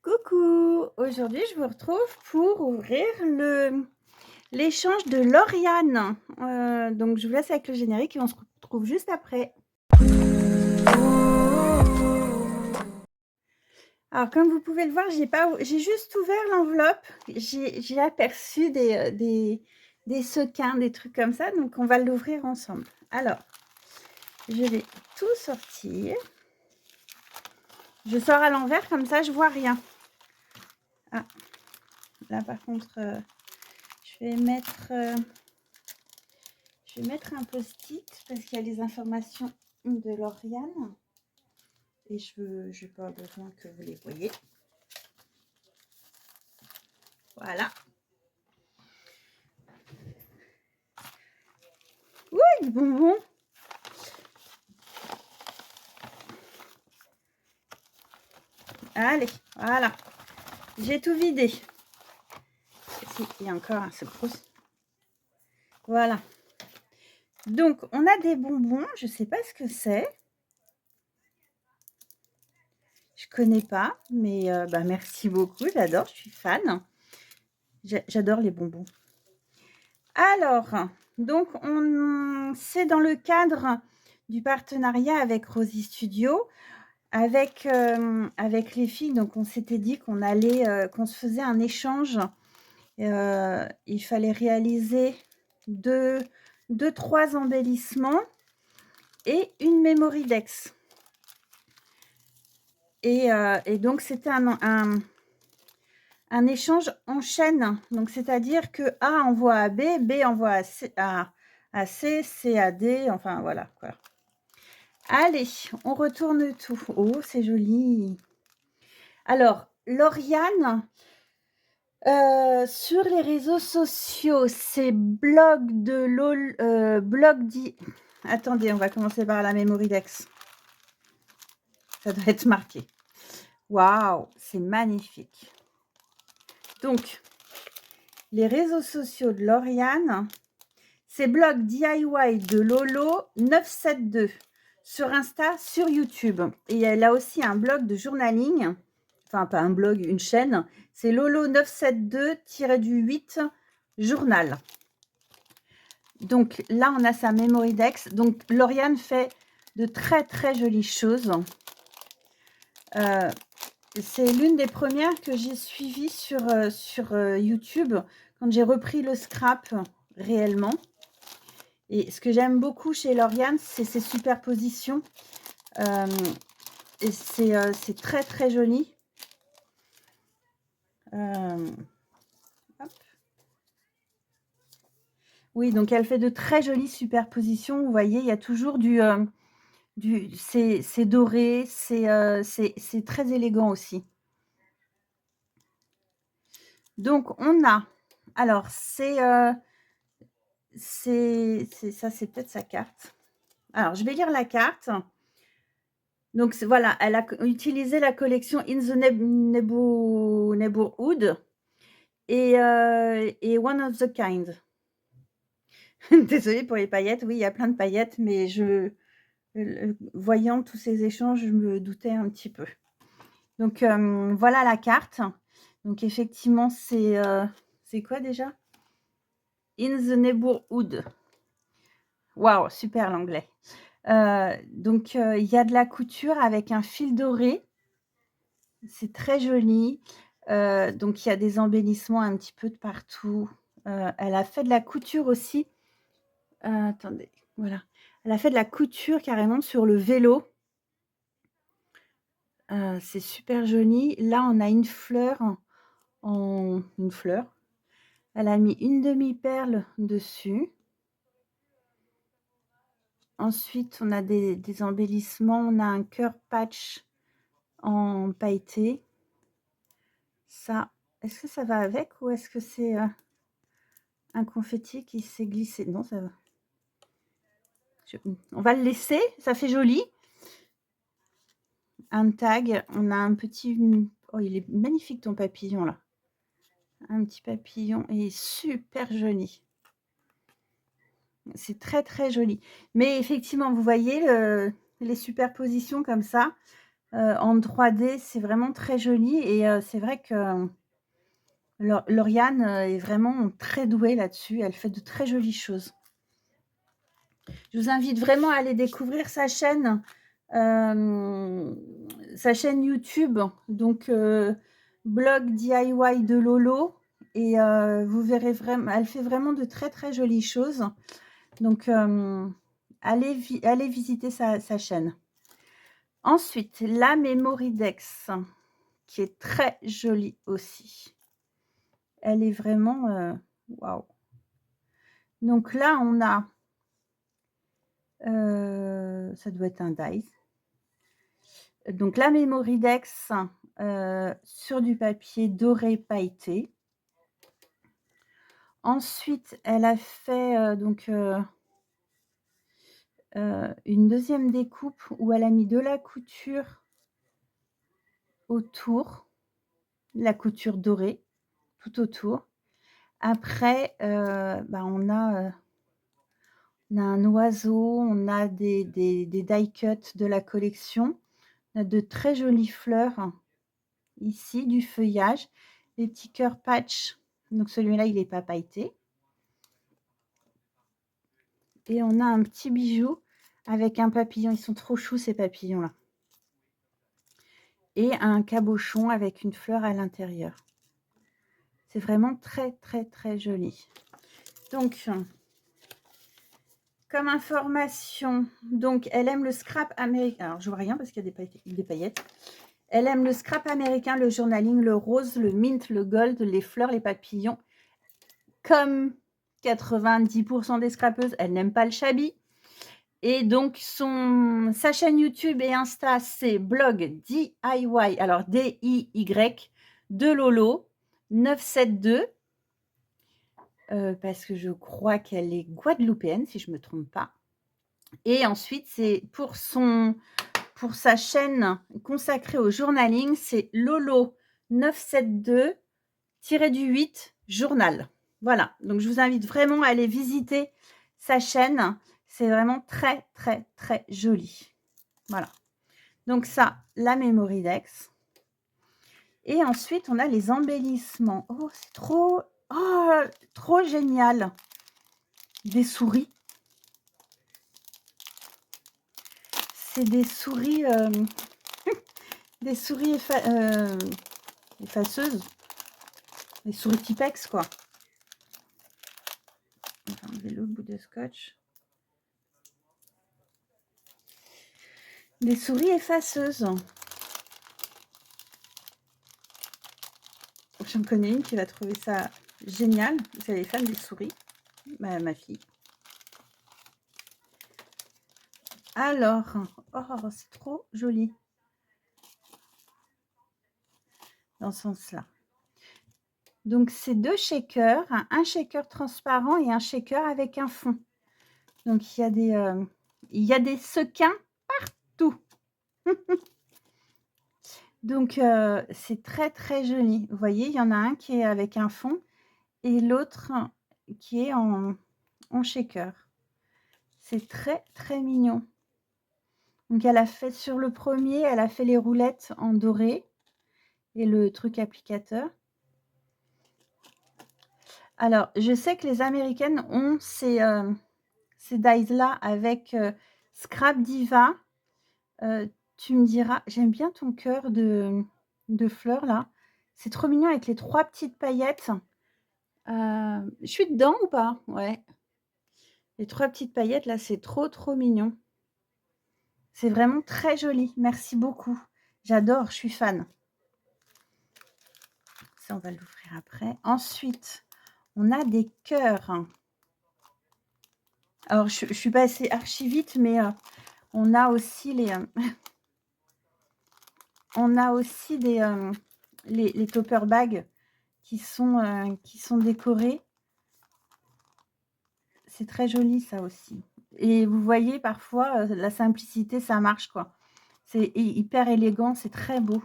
Coucou! Aujourd'hui, je vous retrouve pour ouvrir l'échange de Lauriane. Donc, je vous laisse avec le générique et on se retrouve juste après. Alors, comme vous pouvez le voir, j'ai juste ouvert l'enveloppe. J'ai aperçu des sequins, des trucs comme ça. Donc, on va l'ouvrir ensemble. Alors, je vais tout sortir. Je sors à l'envers, comme ça, je vois rien. Ah, là, par contre, je vais mettre un post-it parce qu'il y a les informations de Lauriane et je n'ai pas besoin que vous les voyez. Voilà. Oui, des bonbons. Allez, voilà. J'ai tout vidé. Si, il y a encore un secrousse. Voilà. Donc, on a des bonbons. Je ne sais pas ce que c'est. Je ne connais pas, mais merci beaucoup. J'adore, je suis fan. J'adore les bonbons. Alors, donc, c'est dans le cadre du partenariat avec Rosy Studio. Avec les filles, donc on s'était dit qu'on allait, qu'on se faisait un échange. Il fallait réaliser 3 embellissements et une memory dex. Et donc c'était un échange en chaîne. Donc c'est-à-dire que A envoie à B, B envoie à C, C à D, enfin voilà quoi. Allez, on retourne tout. Oh, c'est joli. Alors, Lauriane, sur les réseaux sociaux, c'est attendez, on va commencer par la memory dex. Ça doit être marqué. Waouh, c'est magnifique. Donc, les réseaux sociaux de Lauriane, c'est blog DIY de Lolo 972 sur Insta, sur YouTube. Et elle a aussi un blog de journaling. Enfin, pas un blog, une chaîne. C'est Lolo 972-8 journal. Donc là, on a sa memory dex. Donc, Lauriane fait de très, très jolies choses. C'est l'une des premières que j'ai suivies sur YouTube quand j'ai repris le scrap réellement. Et ce que j'aime beaucoup chez Lauriane, c'est ses superpositions. Et c'est très, très joli. Hop. Oui, donc elle fait de très jolies superpositions. Vous voyez, il y a toujours c'est doré, c'est très élégant aussi. Donc on a, alors c'est ça, c'est peut-être sa carte. Alors je vais lire la carte. Donc voilà, elle a utilisé la collection In the Neighborhood et One of the Kind. Désolée pour les paillettes. Oui, il y a plein de paillettes, mais voyant tous ces échanges, je me doutais un petit peu. Donc voilà la carte. Donc effectivement, c'est quoi déjà? In the Neighborhood. Waouh, super l'anglais. Donc il y a de la couture avec un fil doré. C'est très joli. Donc il y a des embellissements un petit peu de partout. Elle a fait de la couture aussi. Attendez, voilà. Elle a fait de la couture carrément sur le vélo. C'est super joli. Là, on a une fleur une fleur. Elle a mis une demi-perle dessus. Ensuite, on a des embellissements. On a un cœur patch en pailleté. Ça, est-ce que ça va avec ou est-ce que c'est un confetti qui s'est glissé? Non, ça va. On va le laisser, ça fait joli. Un tag, on a un petit... Oh, il est magnifique ton papillon là. Un petit papillon et super joli. C'est très très joli. Mais effectivement, vous voyez les superpositions comme ça. en 3D. C'est vraiment très joli et c'est vrai que Lauriane est vraiment très douée là-dessus. Elle fait de très jolies choses. Je vous invite vraiment à aller découvrir sa chaîne YouTube, donc blog DIY de Lolo. Et vous verrez vraiment, elle fait vraiment de très très jolies choses. Donc allez visiter sa chaîne. Ensuite, la Memoridex, qui est très jolie aussi. Elle est vraiment waouh. Donc là, on a ça doit être un dies. Donc la Memoridex sur du papier doré pailleté. Ensuite, elle a fait donc une deuxième découpe où elle a mis de la couture autour, la couture dorée tout autour. Après, on a un oiseau, on a des die cuts de la collection. On a de très jolies fleurs ici, du feuillage, des petits cœurs patch. Donc celui-là, il n'est pas pailleté. Et on a un petit bijou avec un papillon. Ils sont trop choux, ces papillons-là. Et un cabochon avec une fleur à l'intérieur. C'est vraiment très, très, très joli. Donc, comme information, donc elle aime le scrap américain. Alors, je vois rien parce qu'il y a des paillettes. Elle aime le scrap américain, le journaling, le rose, le mint, le gold, les fleurs, les papillons. Comme 90% des scrapeuses, elle n'aime pas le shabby. Et donc, sa chaîne YouTube et Insta, c'est blog DIY, alors D-I-Y, de Lolo 972. Parce que je crois qu'elle est guadeloupéenne, si je ne me trompe pas. Et ensuite, c'est pour sa chaîne consacrée au journaling, c'est Lolo 972-8 journal. Voilà, donc je vous invite vraiment à aller visiter sa chaîne. C'est vraiment très, très, très joli. Voilà. Donc ça, la Memoridex. Et ensuite, on a les embellissements. Oh, c'est trop génial. Des souris. C'est des souris, des souris effaceuses. Des souris Tipex, quoi. On va enlever le bout de scotch. Des souris effaceuses. J'en connais une qui va trouver ça génial. C'est les fans des souris. Ma fille. Alors, oh, c'est trop joli. Dans ce sens-là. Donc, c'est 2 shakers, un shaker transparent et un shaker avec un fond. Donc, il y a des sequins partout. Donc, c'est très, très joli. Vous voyez, il y en a un qui est avec un fond et l'autre qui est en shaker. C'est très, très mignon. Donc, elle a fait sur le premier, elle a fait les roulettes en doré et le truc applicateur. Alors, je sais que les Américaines ont ces dies-là avec Scrap Diva. Tu me diras, j'aime bien ton cœur de fleurs là. C'est trop mignon avec les 3 petites paillettes. Je suis dedans ou pas? Ouais. Les 3 petites paillettes là, c'est trop, trop mignon. C'est vraiment très joli. Merci beaucoup. J'adore, je suis fan. Ça, on va l'ouvrir après. Ensuite, on a des cœurs. Alors, je suis passée archi vite, mais on a aussi les les topper bags qui sont décorés. C'est très joli ça aussi. Et vous voyez parfois la simplicité, ça marche quoi. C'est hyper élégant, c'est très beau.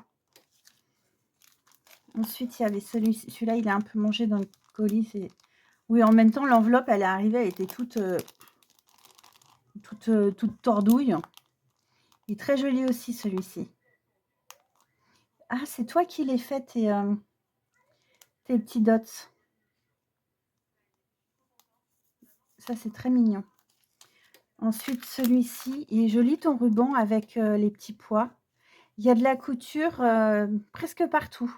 Ensuite, il y avait celui-là, il est un peu mangé dans le colis. Oui, en même temps, l'enveloppe, elle est arrivée, elle était toute tordouille. Il est très joli aussi celui-ci. Ah, c'est toi qui les fais tes petits dots. Ça, c'est très mignon. Ensuite, celui-ci, il est joli ton ruban avec, les petits pois. Il y a de la couture, presque partout.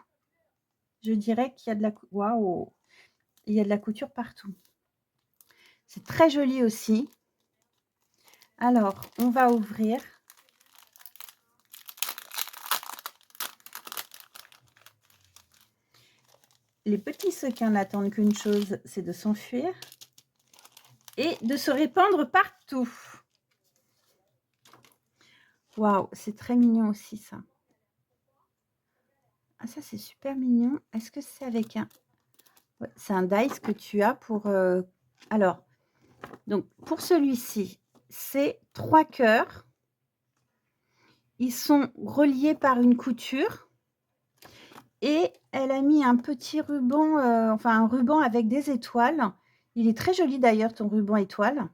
Je dirais qu'il y a de la waouh! Il y a de la couture partout. C'est très joli aussi. Alors, on va ouvrir. Les petits sequins n'attendent qu'une chose, c'est de s'enfuir et de se répandre partout. Waouh, c'est très mignon aussi ça. Ah ça, c'est super mignon. Est-ce que c'est avec un... Ouais, c'est un dice que tu as pour... Alors, donc pour celui-ci, c'est 3 cœurs. Ils sont reliés par une couture. Et elle a mis un petit ruban, enfin un ruban avec des étoiles. Il est très joli d'ailleurs ton ruban étoile.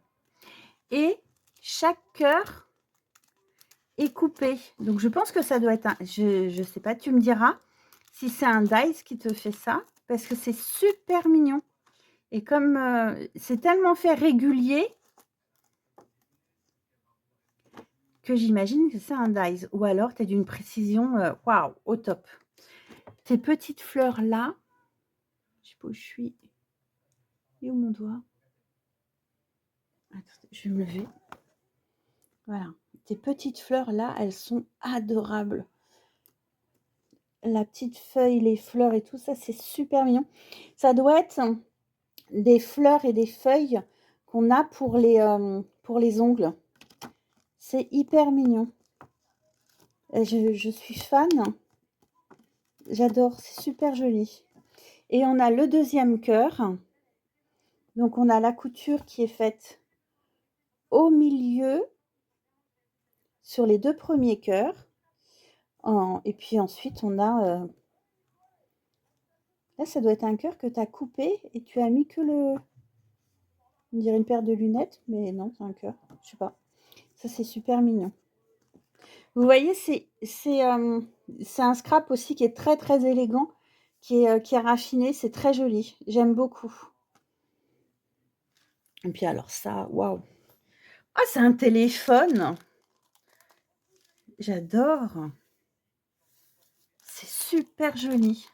Et chaque cœur est coupé. Donc je pense que ça doit être un... Je sais pas, tu me diras si c'est un dice qui te fait ça. Parce que c'est super mignon. Et comme c'est tellement fait régulier que j'imagine que c'est un dice. Ou alors tu as d'une précision, waouh, au top. Tes petites fleurs là, je sais pas où je suis. Et où mon doigt? Attends, je vais me lever. Voilà. Tes petites fleurs là, elles sont adorables. La petite feuille, les fleurs et tout ça, c'est super mignon. Ça doit être des fleurs et des feuilles qu'on a pour les ongles. C'est hyper mignon. Je suis fan. J'adore, c'est super joli. Et on a le deuxième cœur. Donc on a la couture qui est faite au milieu sur les 2 premiers cœurs. Et puis ensuite on a... là, ça doit être un cœur que tu as coupé et tu as mis que le... On dirait une paire de lunettes, mais non, c'est un cœur. Je sais pas. Ça, c'est super mignon. Vous voyez, c'est un scrap aussi qui est très, très élégant, qui est raffiné. C'est très joli. J'aime beaucoup. Et puis alors ça, waouh! Ah, c'est un téléphone! J'adore! C'est super joli.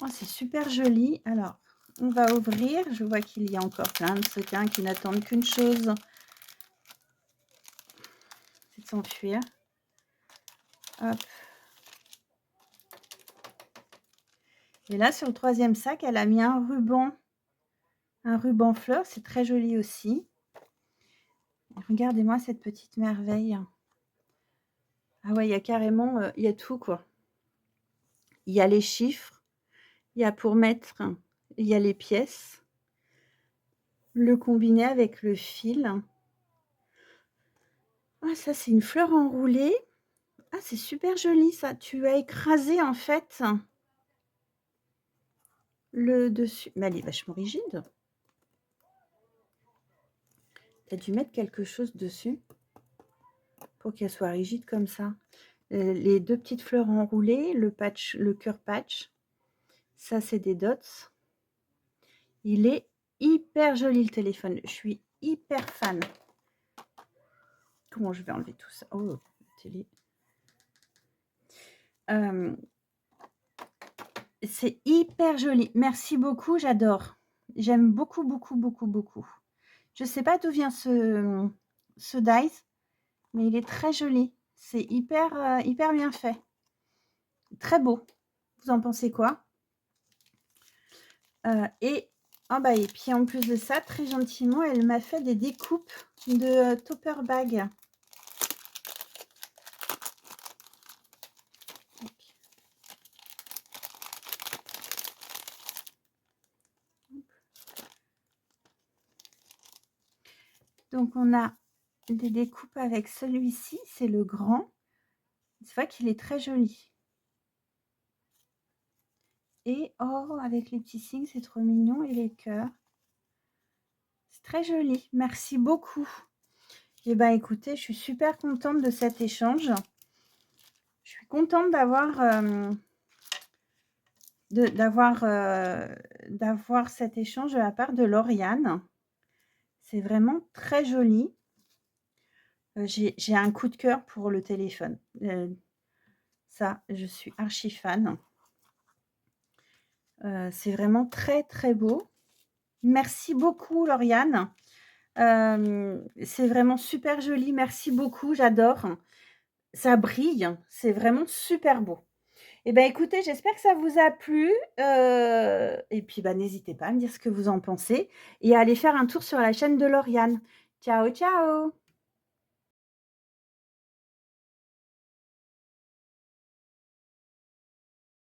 Oh, c'est super joli. Alors, on va ouvrir. Je vois qu'il y a encore plein de sequins qui n'attendent qu'une chose. C'est de s'enfuir. Hop. Et là, sur le troisième sac, elle a mis un ruban fleur. C'est très joli aussi. Regardez-moi cette petite merveille. Ah ouais, il y a carrément, il y a tout quoi. Il y a les chiffres, il y a pour mettre, il y a les pièces. Le combiné avec le fil. Ah, ça, c'est une fleur enroulée. Ah, c'est super joli ça. Tu as écrasé en fait le dessus. Mais elle est vachement rigide. Tu as dû mettre quelque chose dessus pour qu'elle soit rigide comme ça. Les 2 petites fleurs enroulées, le patch, le cœur patch. Ça, c'est des dots. Il est hyper joli le téléphone. Je suis hyper fan. Comment je vais enlever tout ça? Oh, télé. C'est hyper joli. Merci beaucoup, j'adore. J'aime beaucoup, beaucoup, beaucoup, beaucoup. Je ne sais pas d'où vient ce dice, mais il est très joli. C'est hyper, hyper bien fait. Très beau. Vous en pensez quoi? Et puis en plus de ça, très gentiment, elle m'a fait des découpes de topper bag. Donc on a des découpes avec celui-ci, c'est le grand. C'est vrai qu'il est très joli. Et oh, avec les petits signes, c'est trop mignon. Et les cœurs. C'est très joli. Merci beaucoup. Eh ben, écoutez, je suis super contente de cet échange. Je suis contente d'avoir cet échange de la part de Lauriane. C'est vraiment très joli. J'ai un coup de cœur pour le téléphone. Ça, je suis archi fan. C'est vraiment très, très beau. Merci beaucoup Lauriane. C'est vraiment super joli. Merci beaucoup, j'adore. Ça brille, c'est vraiment super beau. Et ben, écoutez, j'espère que ça vous a plu, et puis, bah, n'hésitez pas à me dire ce que vous en pensez et à aller faire un tour sur la chaîne de Lauriane. Ciao, ciao!